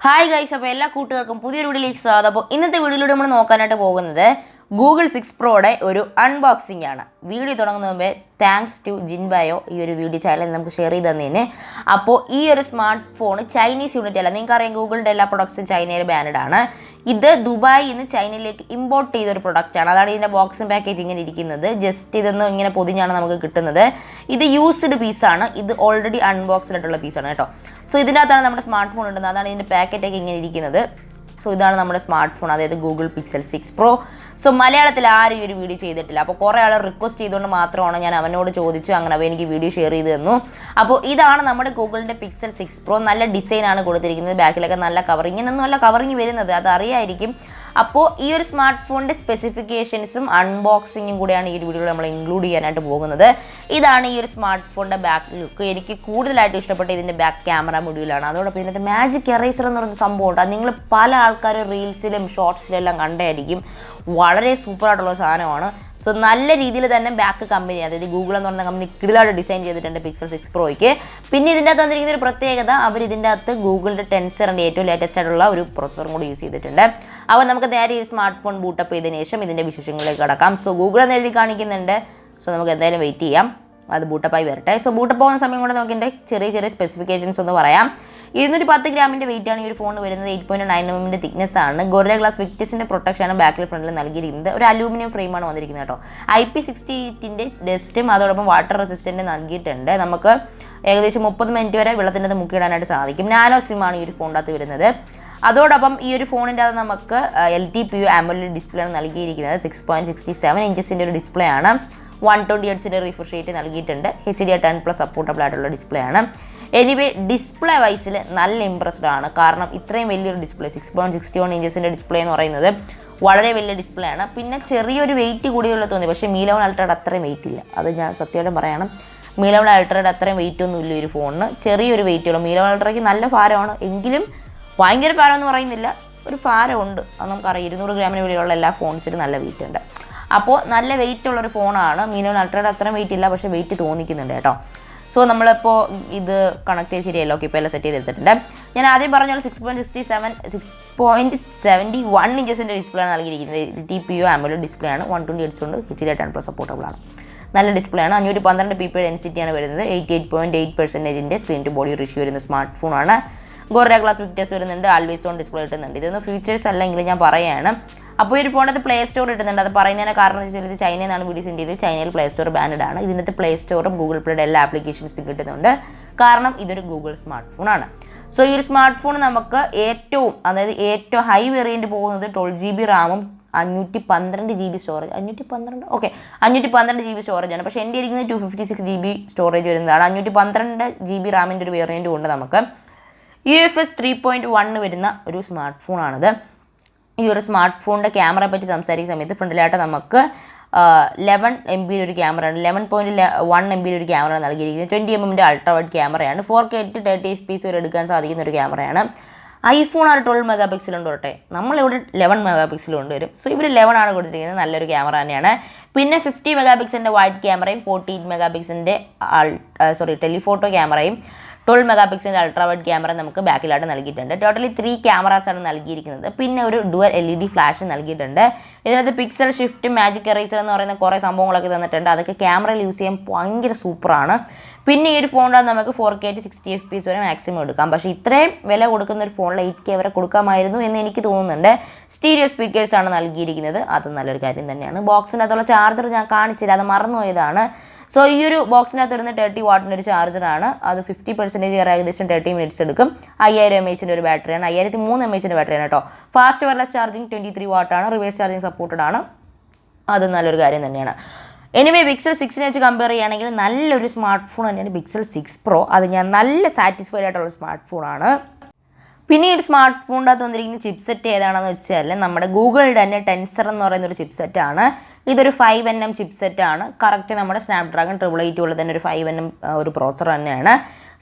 Hi guys, അപ്പോൾ എല്ലാ കൂട്ടുകാർക്കും പുതിയൊരു വീഡിയോയിലേക്ക് സ്വാഗതം. അപ്പോൾ ഇന്നത്തെ വീഡിയോയിലൂടെ നമ്മൾ നോക്കാനായിട്ട് പോകുന്നത് ഗൂഗിൾ 6 പ്രോയുടെ ഒരു അൺബോക്സിംഗ് ആണ്. വീഡിയോ തുടങ്ങുന്ന മുമ്പേ താങ്ക്സ് ടു ജിൻബായോ ഈ ഒരു വീഡിയോ ചാനൽ നമുക്ക് ഷെയർ ചെയ്ത് തന്നതിന്. അപ്പോൾ ഈ ഒരു സ്മാർട്ട് ഫോൺ ചൈനീസ് യൂണിറ്റ് അല്ല, നിങ്ങൾക്കറിയാം ഗൂഗിളിൻ്റെ എല്ലാ പ്രൊഡക്ട്സും ചൈനയിൽ ബാൻഡ് ആണ്. ഇത് ദുബായിൽ നിന്ന് ചൈനയിലേക്ക് ഇമ്പോർട്ട് ചെയ്തൊരു പ്രൊഡക്റ്റാണ്. അതാണ് ഇതിൻ്റെ ബോക്സും പാക്കേജ് ഇങ്ങനെ ഇരിക്കുന്നത്. ജസ്റ്റ് ഇതൊന്നും ഇങ്ങനെ പൊതിഞ്ഞാണ് നമുക്ക് കിട്ടുന്നത്. ഇത് യൂസ്ഡ് പീസാണ്. ഇത് ഓൾറെഡി അൺബോക്സ്ഡ് ആയിട്ടുള്ള പീസാണ് കേട്ടോ. സോ ഇതിൻ്റെ അകത്താണ് നമ്മുടെ സ്മാർട്ട് ഫോൺ ഉണ്ടെന്ന്. അതാണ് ഇതിൻ്റെ പാക്കറ്റൊക്കെ ഇങ്ങനെ ഇരിക്കുന്നത്. സോ ഇതാണ് നമ്മുടെ സ്മാർട്ട് ഫോൺ, അതായത് ഗൂഗിൾ പിക്സൽ 6 പ്രോ. സോ മലയാളത്തിൽ ആരും ഈ ഒരു വീഡിയോ ചെയ്തിട്ടില്ല. അപ്പോൾ കുറേ ആൾ റിക്വസ്റ്റ് ചെയ്തുകൊണ്ട് മാത്രമാണ് ഞാൻ അവനോട് ചോദിച്ചു, അങ്ങനെ അവൻ എനിക്ക് വീഡിയോ ഷെയർ ചെയ്ത് തന്നു. അപ്പോൾ ഇതാണ് നമ്മുടെ ഗൂഗിളിൻ്റെ പിക്സൽ 6 പ്രോ. നല്ല ഡിസൈനാണ് കൊടുത്തിരിക്കുന്നത്. ബാക്കിലൊക്കെ നല്ല കവറിങ്, ഇങ്ങനൊന്നും അല്ല കവറിങ് വരുന്നത്, അത് അറിയായിരിക്കും. അപ്പോൾ ഈ ഒരു സ്മാർട്ട് ഫോണിൻ്റെ സ്പെസിഫിക്കേഷൻസും അൺബോക്സിങ്ങും കൂടെയാണ് ഈ ഒരു വീഡിയോയിൽ നമ്മൾ ഇൻക്ലൂഡ് ചെയ്യാനായിട്ട് പോകുന്നത്. ഇതാണ് ഈ ഒരു സ്മാർട്ട് ഫോണിൻ്റെ ബാക്ക് ലുക്ക്. എനിക്ക് കൂടുതലായിട്ട് ഇഷ്ടപ്പെട്ട ഇതിൻ്റെ ബാക്ക് ക്യാമറ മൊഡ്യൂളാണ്. അതോടൊപ്പം ഇതിനകത്ത് മാജിക് എറേസർ എന്ന് പറയുന്ന സംഭവമുണ്ട്. അത് നിങ്ങൾ പല ആൾക്കാർ റീൽസിലും ഷോർട്സിലും എല്ലാം കണ്ടായിരിക്കും. വളരെ സൂപ്പറായിട്ടുള്ള സാധനമാണ്. സോ നല്ല രീതിയിൽ തന്നെ ബാക്ക് കമ്പനി, അതായത് ഗൂഗിൾ എന്ന് പറയുന്ന കമ്പനി കിടിലായിട്ട് ഡിസൈൻ ചെയ്തിട്ടുണ്ട് പിക്സൽ 6 പ്രോയ്ക്ക്. പിന്നെ ഇതിൻ്റെ അകത്ത് വന്നിരിക്കുന്ന ഒരു പ്രത്യേകത, അവർ ഇതിൻ്റെ അകത്ത് ഗൂഗിളിൻ്റെ ടെൻസറിൻ്റെ ഏറ്റവും ലേറ്റസ്റ്റ് ആയിട്ടുള്ള ഒരു പ്രൊസസ്സറും കൂടി യൂസ് ചെയ്തിട്ടുണ്ട്. അപ്പോൾ നമുക്ക് നേരെ ഈ സ്മാർട്ട് ഫോൺ ബൂട്ടപ്പ് ചെയ്തതിന് ശേഷം ഇതിൻ്റെ വിശേഷങ്ങളിലേക്ക് കടക്കാം. സോ ഗൂഗിൾ എന്ന് എഴുതി കാണിക്കുന്നുണ്ട്. സോ നമുക്ക് എന്തായാലും വെയിറ്റ് ചെയ്യാം, അത് ബൂട്ടപ്പായി വരട്ടെ. സോ ബൂട്ടപ്പ് പോകുന്ന സമയം കൊണ്ട് നമുക്ക് ഇതിൻ്റെ ചെറിയ ചെറിയ സ്പെസിഫിക്കേഷൻസ് ഒന്ന് പറയാം. 210 ഗ്രാമിൻ്റെ വെയിറ്റാണ് ഈ ഒരു ഫോൺ വരുന്നത്. 8.9 mm തിക്നെസ് ആണ്. ഗൊറില്ല ഗ്ലാസ് വിക്ടസിൻ്റെ പ്രൊട്ടക്ഷനാണ് ബാക്കിൽ ഫ്രണ്ടിൽ നൽകിയിരിക്കുന്നത്. ഒരു അലൂമിനിയം ഫ്രെയിമാണ് വന്നിരിക്കുന്നത് കേട്ടോ. IP68 ഡസ്റ്റും അതോടൊപ്പം വാട്ടർ റെസിസ്റ്റൻറ്റ് നൽകിയിട്ടുണ്ട്. നമുക്ക് ഏകദേശം 30 മിനിറ്റ് വരെ വെള്ളത്തിൻ്റെ മുക്കിയിടാനായിട്ട് സാധിക്കും. നാനോ സിമാണ് ഈ ഒരു ഫോണിൻ്റെ അകത്ത് വരുന്നത്. അതോടൊപ്പം ഈ ഒരു ഫോണിൻ്റെ അത് നമുക്ക് LTPO AMOLED ഡിസ്പ്ലേ ആണ് നൽകിയിരിക്കുന്നത്. 6.67 ഇഞ്ചസിൻ്റെ ഒരു ഡിസ്പ്ലേ ആണ്. 120 Hz റിഫ്രഷ് റേറ്റ് നൽകിയിട്ടുണ്ട്. HDR10+ സപ്പോർട്ടബിൾ ആയിട്ടുള്ള ഡിസ്പ്ലേ ആണ്. എനിവേ ഡിസ്പ്ലേ വൈസിൽ നല്ല ഇമ്പ്രസ്ഡ് ആണ്. കാരണം ഇത്രയും വലിയൊരു ഡിസ്പ്ലേ, 6.61 ഇഞ്ചസിൻ്റെ ഡിസ്പ്ലേ എന്ന് പറയുന്നത് വളരെ വലിയ ഡിസ്പ്ലേ ആണ്. പിന്നെ ചെറിയൊരു വെയിറ്റ് കൂടിയുള്ള തോന്നി, പക്ഷേ Mi 11 അൾട്രയുടെ അത്രയും വെയിറ്റ് ഇല്ല. അത് ഞാൻ സത്യമായിട്ടും പറയണം. Mi 11 അൾട്രയുടെ അത്രയും വെയിറ്റ് ഒന്നും ഇല്ല ഒരു ഫോണിന്. ചെറിയൊരു വെയിറ്റ് ഉള്ളൂ. Mi 11 അൾട്രയ്ക്ക് നല്ല ഭാരമാണ്, എങ്കിലും ഭയങ്കര ഭാരം എന്ന് പറയുന്നില്ല, ഒരു ഭാരമുണ്ട്. അത് നമുക്കറിയാം. 200 ഗ്രാമിന് വെളിയിലുള്ള എല്ലാ ഫോൺസിലും നല്ല വെയിറ്റ് ഉണ്ട്. അപ്പോൾ നല്ല വെയിറ്റ് ഉള്ളൊരു ഫോണാണ്. Mi 11 അൾട്രയുടെ അത്രയും വെയിറ്റ് ഇല്ല, പക്ഷേ വെയിറ്റ് തോന്നിക്കുന്നുണ്ട് കേട്ടോ. സോ നമ്മളിപ്പോൾ ഇത് കണക്ട് ചെയ്ത് ശരിയല്ലോ. ഓക്കെ, ഇപ്പോൾ എല്ലാം സെറ്റ് ചെയ്തെടുത്തിട്ടുണ്ട്. ഞാൻ ആദ്യം പറഞ്ഞ പോലെ 6.71 ഇഞ്ചസിൻ്റെ ഡിസ്പ്ലേ ആണ് നൽകിയിരിക്കുന്നത്. LTPO AMOLED ഡിസ്പ്ലേ ആണ്. 120 Hz ഉണ്ട്. HDR10+ സപ്പോർട്ടബിൾ ആണ്. നല്ല ഡിസ്പ്ലേ ആണ്. 512 ppi ഡെൻസിറ്റിയാണ് വരുന്നത്. 88.8% സ്ക്രീൻ ടു ബോഡി റേഷ്യോ വരുന്ന സ്മാർട്ട് ഫോണാണ്. ഗൊറില്ല ഗ്ലാസ് വിക്ടേഴ്സ് വരുന്നുണ്ട്. ആൾവേസ് ഓൺ ഡിസ്പ്ലേ കിട്ടുന്നുണ്ട്. ഇതൊന്നും ഫീച്ചേഴ്സ് അല്ലെങ്കിൽ ഞാൻ പറയുകയാണ്. അപ്പോൾ ഈ ഒരു ഫോണിനകത്ത് പ്ലേ സ്റ്റോർ ഇട്ടുന്നുണ്ട്. അത് പറയുന്നതിന് കാരണം എന്ന് വെച്ചാൽ ഇത് ചൈനയിൽ നിന്നാണ് വീഡിയോ സെൻഡ് ചെയ്ത്. ചൈനയിൽ പ്ലേ സ്റ്റോർ ബാൻഡ് ആണ്. ഇതിനകത്ത് പ്ലേ സ്റ്റോറും ഗൂഗിൾ പ്ലേയുടെ എല്ലാ ആപ്ലിക്കേഷൻസും കിട്ടുന്നുണ്ട്. കാരണം ഇതൊരു ഗൂഗിൾ സ്മാർട്ട് ഫോണാണ്. സോ ഈ ഒരു സ്മാർട്ട് ഫോൺ നമുക്ക് ഏറ്റവും ഹൈ വേരിയൻറ്റ് പോകുന്നത് 12GB റാമും 512 GB സ്റ്റോറേജ്. 512 GB സ്റ്റോറേജാണ്. പക്ഷേ എൻ്റെ ഇരിക്കുന്നത് 256 GB സ്റ്റോറേജ് വരുന്നതാണ്. 512 GB റാമിൻ്റെ ഒരു വേരിയൻറ്റും ഉണ്ട് നമുക്ക്. UFS 3.1 വരുന്ന ഒരു സ്മാർട്ട് ഫോണാണിത്. ഈ ഒരു സ്മാർട്ട് ഫോണിൻ്റെ ക്യാമറയെ പറ്റി സംസാരിക്കുന്ന സമയത്ത് ഫ്രണ്ടിലായിട്ട് നമുക്ക് 11 MB ഒരു ക്യാമറയാണ്. 11.1 MB ഒരു ക്യാമറ നൽകിയിരിക്കുന്നത്. 20 mm അൾട്രാ വൈഡ് ക്യാമറയാണ്. 4K 30 FPS വരെ എടുക്കാൻ സാധിക്കുന്ന ഒരു ക്യാമറയാണ്. iPhone 12 MP ഉണ്ട് കേട്ടെ, നമ്മളിവിടെ 11 MP കൊണ്ടുവരും. സോ ഇവർ 11 ആണ് കൊടുത്തിരിക്കുന്നത്. നല്ലൊരു ക്യാമറ തന്നെയാണ്. പിന്നെ 50 MP വൈഡ് ക്യാമറയും 48 MP ടെലിഫോട്ടോ ക്യാമറയും 12 MP അൾട്രാ വൈഡ് ക്യാമറ നമുക്ക് ബാക്കിലായിട്ട് നൽകിയിട്ടുണ്ട്. ടോട്ടലി 3 ക്യാമറാസാണ് നൽകിയിരിക്കുന്നത്. പിന്നെ ഒരു ഡുവൽ LED ഫ്ലാഷ് നൽകിയിട്ടുണ്ട്. ഇതിനകത്ത് പിക്സൽ ഷിഫ്റ്റ്, മാജിക് എറേസർ എന്ന് പറയുന്ന കുറേ സംഭവങ്ങളൊക്കെ തന്നിട്ടുണ്ട്. അതൊക്കെ ക്യാമറയിൽ യൂസ് ചെയ്യാൻ ഭയങ്കര സൂപ്പറാണ്. പിന്നെ ഈ ഒരു ഫോണിൽ നമുക്ക് 4K 60 FPS വരെ മാക്സിമം എടുക്കാം. പക്ഷേ ഇത്രയും വില കൊടുക്കുന്ന ഒരു ഫോണിൽ 8K വരെ കൊടുക്കാമായിരുന്നു എന്ന് എനിക്ക് തോന്നുന്നുണ്ട്. സ്റ്റീരിയോ സ്പീക്കേഴ്സാണ് നൽകിയിരിക്കുന്നത്. അത് നല്ലൊരു കാര്യം തന്നെയാണ്. ബോക്സിനകത്തുള്ള ചാർജർ ഞാൻ കാണിച്ചില്ല, അത് മറന്നുപോയതാണ്. സോ ഈ ഒരു ബോക്സിനകത്ത് വരുന്ന 30 വാട്ടിൻ്റെ ഒരു ചാർജറാണ്. അത് 50% ഏകദേശം 30 മിനിറ്റ്സ് എടുക്കും. 5000 mAh ഒരു ബാറ്ററിയാണ്. 5003 mAh ബാറ്ററിയാണ് കേട്ടോ. ഫാസ്റ്റ് വയർലെസ് ചാർജിങ് 23 വാട്ടാണ്. റിവേഴ്സ് ചാർജിങ് സപ്പോർട്ടഡ് ആണ്. അത് നല്ലൊരു കാര്യം തന്നെയാണ്. എനിവേ പിക്സൽ 6നെ വെച്ച് കമ്പയർ ചെയ്യുകയാണെങ്കിൽ നല്ലൊരു സ്മാർട്ട് ഫോൺ തന്നെയാണ് പിക്സൽ 6 പ്രോ. അത് ഞാൻ നല്ല സാറ്റിസ്ഫൈഡ് ആയിട്ടുള്ള സ്മാർട്ട് ഫോണാണ്. പിന്നെ ഈ ഒരു സ്മാർട്ട് ഫോണിൻ്റെ അകത്ത് വന്നിരിക്കുന്ന ചിപ്സെറ്റ് ഏതാണെന്ന് വെച്ചാൽ നമ്മുടെ ഗൂഗിളിൻ്റെ തന്നെ ടെൻസർ എന്ന് പറയുന്ന ഒരു ചിപ്സെറ്റാണ്. ഇതൊരു 5nm ചിപ്സെറ്റാണ്. കറക്റ്റ് നമ്മുടെ സ്നാപ്ഡ്രാഗൺ 888 പോലെ തന്നെ ഒരു 5nm ഒരു പ്രോസസ്സർ തന്നെയാണ്.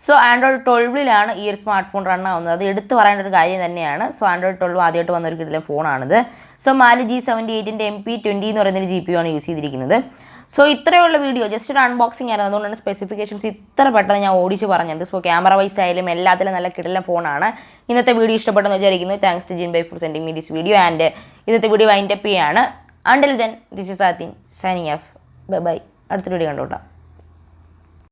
സോ ആൻഡ്രോയിഡ് 12 ഈ ഒരു സ്മാർട്ട് ഫോൺ റൺ ആവുന്നത്. അത് എടുത്ത് പറയേണ്ട ഒരു കാര്യം തന്നെയാണ്. സോ ആൻഡ്രോയിഡ് 12 ആദ്യമായിട്ട് വന്നൊരു കിടിലൻ ഫോണാണിത്. സോ Mali G78 MP20 എന്ന് പറയുന്നൊരു GPU ആണ് യൂസ് ചെയ്തിരിക്കുന്നത്. സോ ഇത്രയുള്ള വീഡിയോ ജസ്റ്റ് ഒരു അൺബോക്സിംഗ് ആയിരുന്നു. അതുകൊണ്ടാണ് സ്പെസിഫിക്കേഷൻസ് ഇത്ര പെട്ടെന്ന് ഞാൻ ഓടിച്ച് പറഞ്ഞത്. സോ ക്യാമറ വൈസ് ആയാലും എല്ലാത്തിലും നല്ല കിടലൻ ഫോണാണ്. ഇന്നത്തെ വീഡിയോ ഇഷ്ടപ്പെട്ടെന്ന് വിചാരിക്കുന്നു. Thanks to Jin by for sending me this video. And ഇന്നത്തെ വീഡിയോ വൈൻഡപ്പ് ചെയ്യാണ്. Until then this is Athin signing off. Bye bye. അടുത്തൊരു വീഡിയോ കണ്ടോട്ടാം.